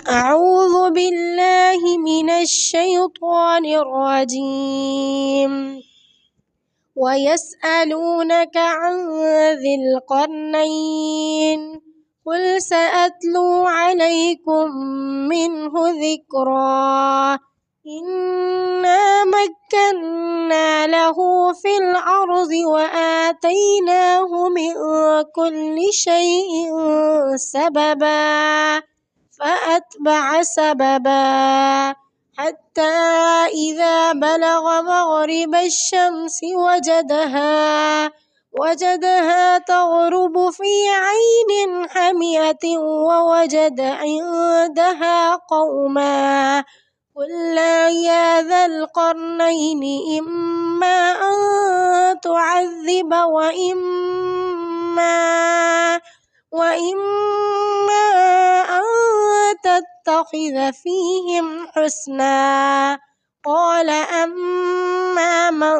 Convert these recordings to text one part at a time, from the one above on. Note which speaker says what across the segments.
Speaker 1: أعوذ بالله من الشيطان الرجيم. ويسألونك عن ذي القرنين قل سأتلو عليكم منه ذكرا إنا مكنا له في الأرض وآتيناه من كل شيء سببا فأتبع سببا حتى إذا بلغ مغرب الشمس وجدها تغرب في عين حمئة ووجد عندها قوما قلنا يا ذا القرنين إما أن تعذب وإما أن تتخذ فيهم حسنا قال أما من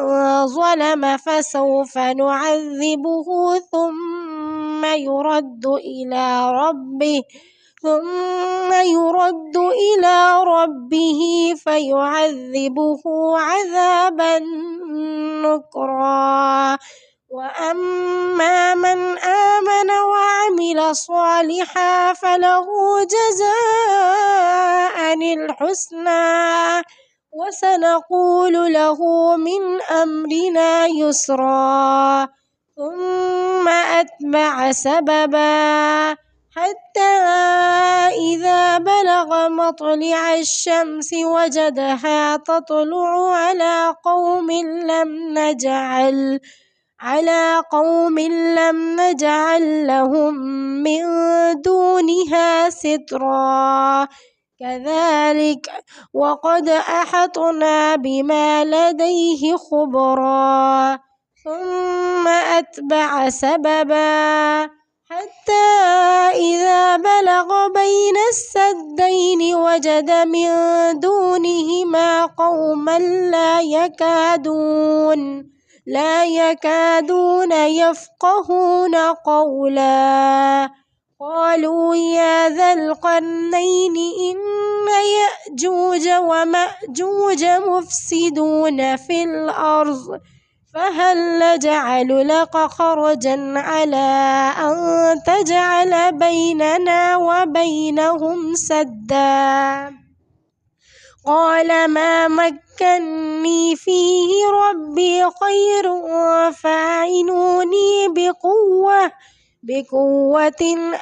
Speaker 1: ظلم فسوف نعذبه ثم يرد إلى ربه فيعذبه عذابا نكرا وأما من آمن وعمل صالحا فله جزاء الحسنى وسنقول له من أمرنا يسرا ثم أتبع سببا حتى إذا بلغ مطلع الشمس وجدها تطلع على قوم لم نجعل لهم من دونها سترا كذلك وقد أحطنا بما لديه خبرا ثم أتبع سببا حتى إذا بلغ بين السدين وجد من دونهما قوما لا يكادون يفقهون قولا قالوا يا ذا القرنين إن يأجوج ومأجوج مفسدون في الأرض فهل نجعل لك خرجا على أن تجعل بيننا وبينهم سدا قال ما مكني فيه ربي خير فاعينوني بقوة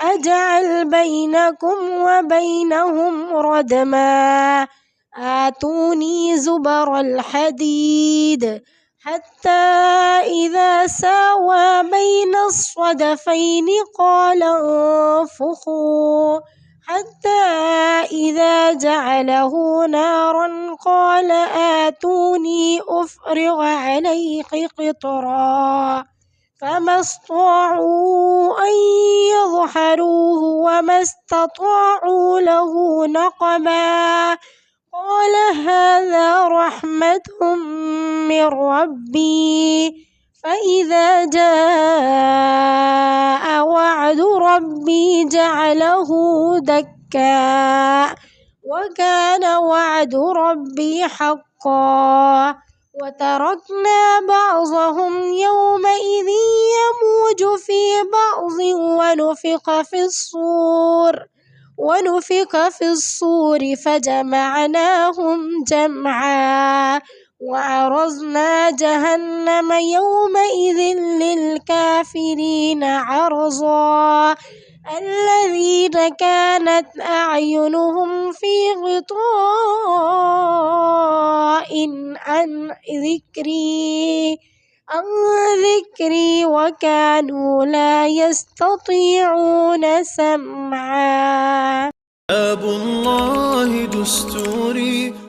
Speaker 1: أجعل بينكم وبينهم ردما آتوني زبر الحديد حتى إذا ساوى بين الصدفين قال انفخوا حتى إذا جعله نارا قال آتوني أفرغ عليه قطرا فما استطاعوا أن يظهروه وما استطاعوا له نقبا قال هذا رحمة من ربي فإذا جاء وعد ربي جعله دكا وكان وعد ربي حقا وتركنا بعضهم يومئذ يموج في بعض ونفخ في الصور فجمعناهم جمعا وعرضنا جهنم يومئذ للكافرين عرضا الذين كانت أعينهم في غطاء عن ذكري وكانوا لا يستطيعون سمعا.
Speaker 2: كتاب الله دستوري